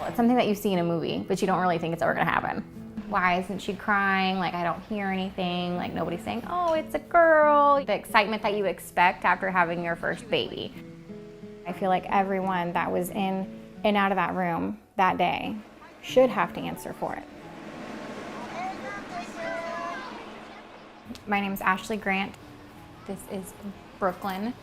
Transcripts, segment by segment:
It's something that you see in a movie, but you don't really think it's ever gonna happen. Why isn't she crying? Like, I don't hear anything. Like, nobody's saying, oh, it's a girl. The excitement that you expect after having your first baby. I feel like everyone that was in and out of that room that day should have to answer for it. My name is Ashley Grant. This is Brooklyn.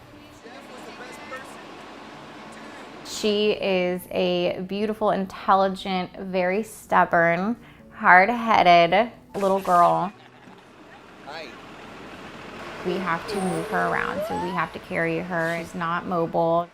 She is a beautiful, intelligent, very stubborn, hard-headed little girl. Hi. We have to move her around, so we have to carry her. She's not mobile.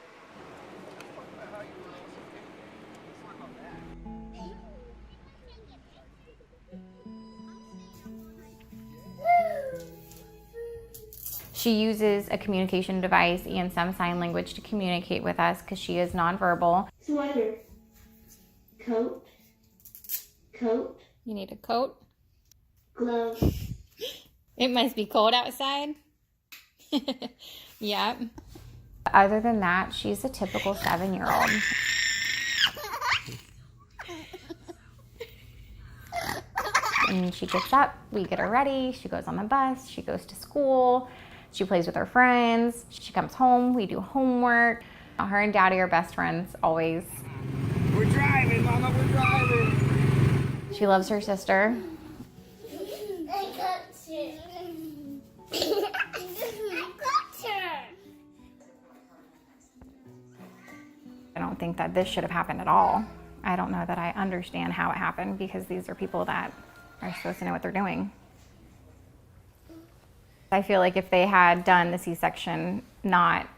She uses a communication device and some sign language to communicate with us because she is nonverbal. Sweater. Coat. Coat. You need a coat? Gloves. It must be cold outside. Yep. Other than that, she's a typical 7-year-old. And she gets up, we get her ready, she goes on the bus, she goes to school, she plays with her friends, she comes home, we do homework. Her and Daddy are best friends, always. We're driving, Mama, we're driving. She loves her sister. I got you. I got her. I don't think that this should have happened at all. I don't know that I understand how it happened because these are people that are supposed to know what they're doing. I feel like if they had done the C-section not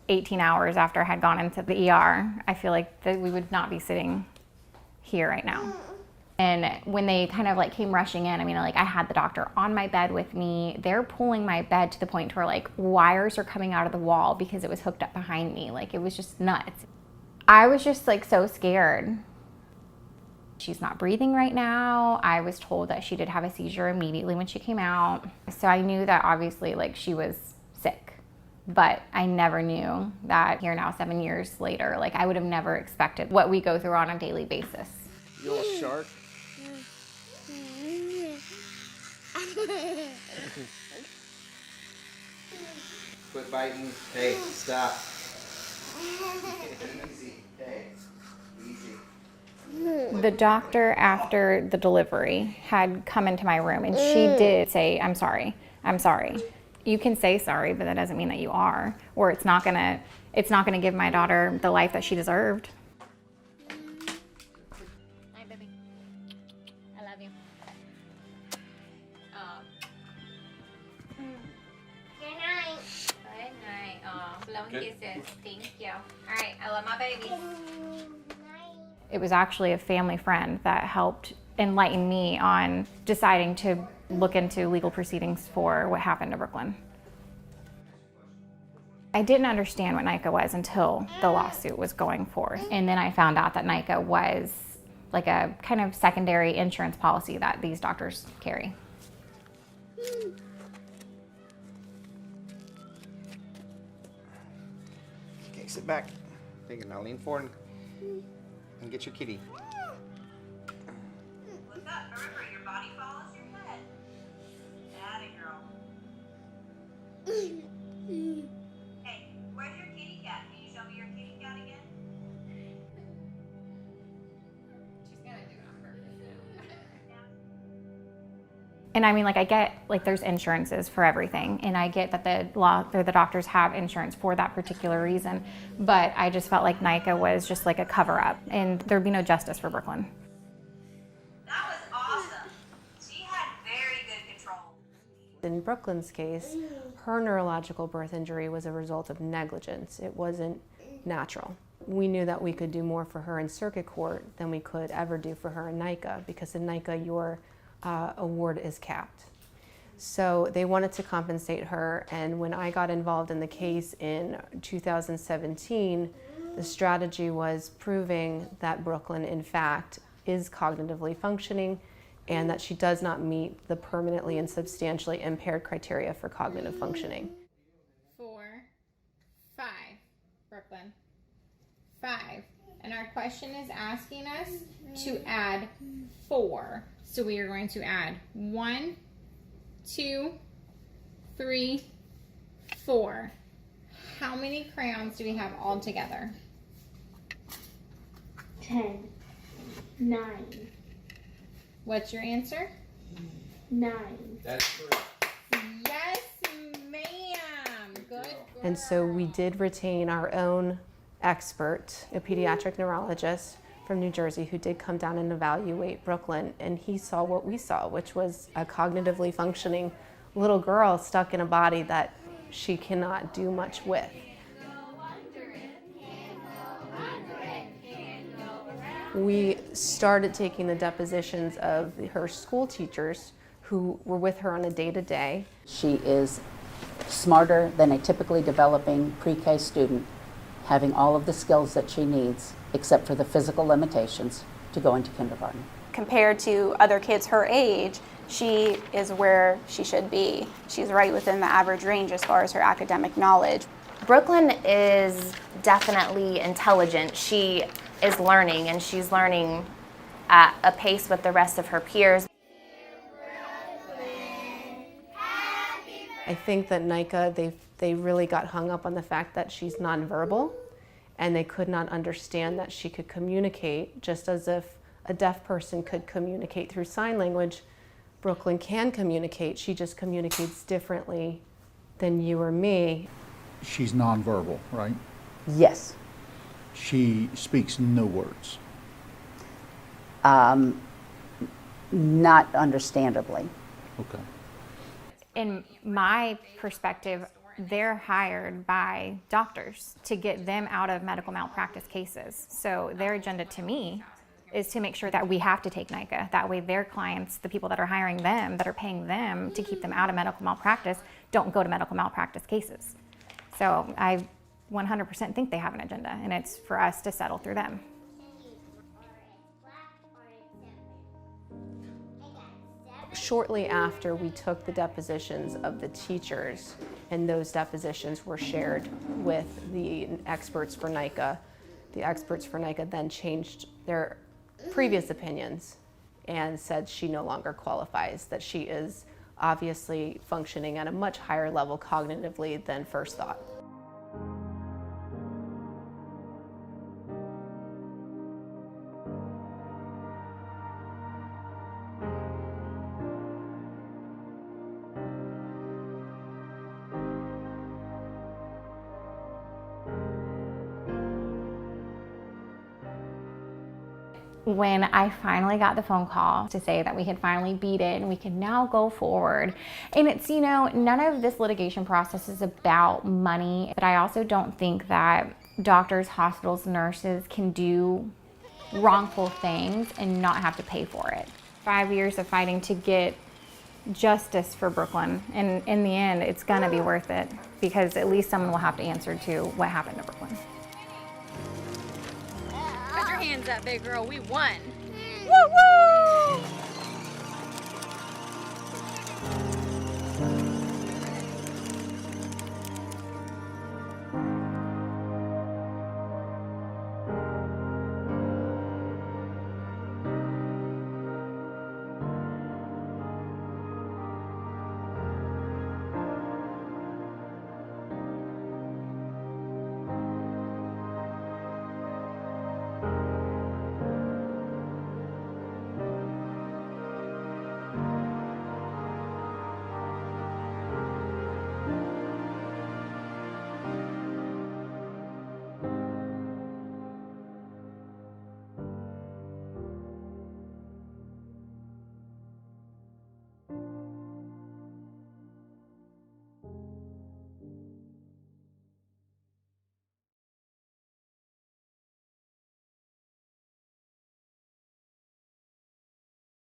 18 hours after I had gone into the ER, I feel like that we would not be sitting here right now. And when they kind of like came rushing in, I mean, like I had the doctor on my bed with me. They're pulling my bed to the point to where like wires are coming out of the wall because it was hooked up behind me. Like it was just nuts. I was just like so scared. She's not breathing right now. I was told that she did have a seizure immediately when she came out. So I knew that obviously like she was sick, but I never knew that here now 7 years later, like I would have never expected what we go through on a daily basis. You little shark. Quit biting. Hey, stop. Easy. Hey, easy. The doctor after the delivery had come into my room and she did say, I'm sorry. You can say sorry, but that doesn't mean that you are, or it's not gonna give my daughter the life that she deserved. Hi, baby. I love you. Good night. Good night. Oh, love and kisses. Thank you. All right, I love my baby. It was actually a family friend that helped enlighten me on deciding to look into legal proceedings for what happened to Brooklyn. I didn't understand what NICA was until the lawsuit was going forth. And then I found out that NICA was like a kind of secondary insurance policy that these doctors carry. Okay, sit back. Take it now. Lean forward and get your kitty. Look up. Remember, your body follows your head. Atta girl. Hey, where's your kitty cat? Can you show me your kitty cat again? She's gonna do it on purpose now. And I mean, like I get, like there's insurances for everything. And I get that the doctors have insurance for that particular reason. But I just felt like NICA was just like a cover up and there'd be no justice for Brooklyn. That was awesome. She had very good control. In Brooklyn's case, her neurological birth injury was a result of negligence. It wasn't natural. We knew that we could do more for her in circuit court than we could ever do for her in NICA, because in NICA your award is capped. So they wanted to compensate her, and when I got involved in the case in 2017, the strategy was proving that Brooklyn, in fact, is cognitively functioning and that she does not meet the permanently and substantially impaired criteria for cognitive functioning. 4, 5, Brooklyn. 5. And and our question is asking us to add 4. So we are going to add 1, 2, 3, 4. How many crayons do we have all together? 10. 9. What's your answer? 9. That's correct. Yes, ma'am. Good girl. And so we did retain our own expert, a pediatric neurologist from New Jersey who did come down and evaluate Brooklyn, and he saw what we saw, which was a cognitively functioning little girl stuck in a body that she cannot do much with. We started taking the depositions of her school teachers who were with her on a day-to-day. She is smarter than a typically developing pre-K student, having all of the skills that she needs, except for the physical limitations to go into kindergarten. Compared to other kids her age, she is where she should be. She's right within the average range as far as her academic knowledge. Brooklyn is definitely intelligent. She is learning, and she's learning at a pace with the rest of her peers. I think that NICA, they really got hung up on the fact that she's nonverbal, and they could not understand that she could communicate just as if a deaf person could communicate through sign language. Brooklyn can communicate, she just communicates differently than you or me. She's nonverbal, right? Yes. She speaks no words. Not understandably. Okay. In my perspective, they're hired by doctors to get them out of medical malpractice cases. So their agenda to me is to make sure that we have to take NICA. That way their clients, the people that are hiring them, that are paying them to keep them out of medical malpractice, don't go to medical malpractice cases. So I 100% think they have an agenda, and it's for us to settle through them. Shortly after we took the depositions of the teachers, and those depositions were shared with the experts for NICA, the experts for NICA then changed their previous opinions and said she no longer qualifies, that she is obviously functioning at a much higher level cognitively than first thought. When I finally got the phone call to say that we had finally beat it and we could now go forward. And it's, you know, none of this litigation process is about money, but I also don't think that doctors, hospitals, nurses can do wrongful things and not have to pay for it. 5 years of fighting to get justice for Brooklyn, and in the end, it's gonna be worth it because at least someone will have to answer to what happened to Brooklyn. Put your hands up, big girl. We won. Woo woo!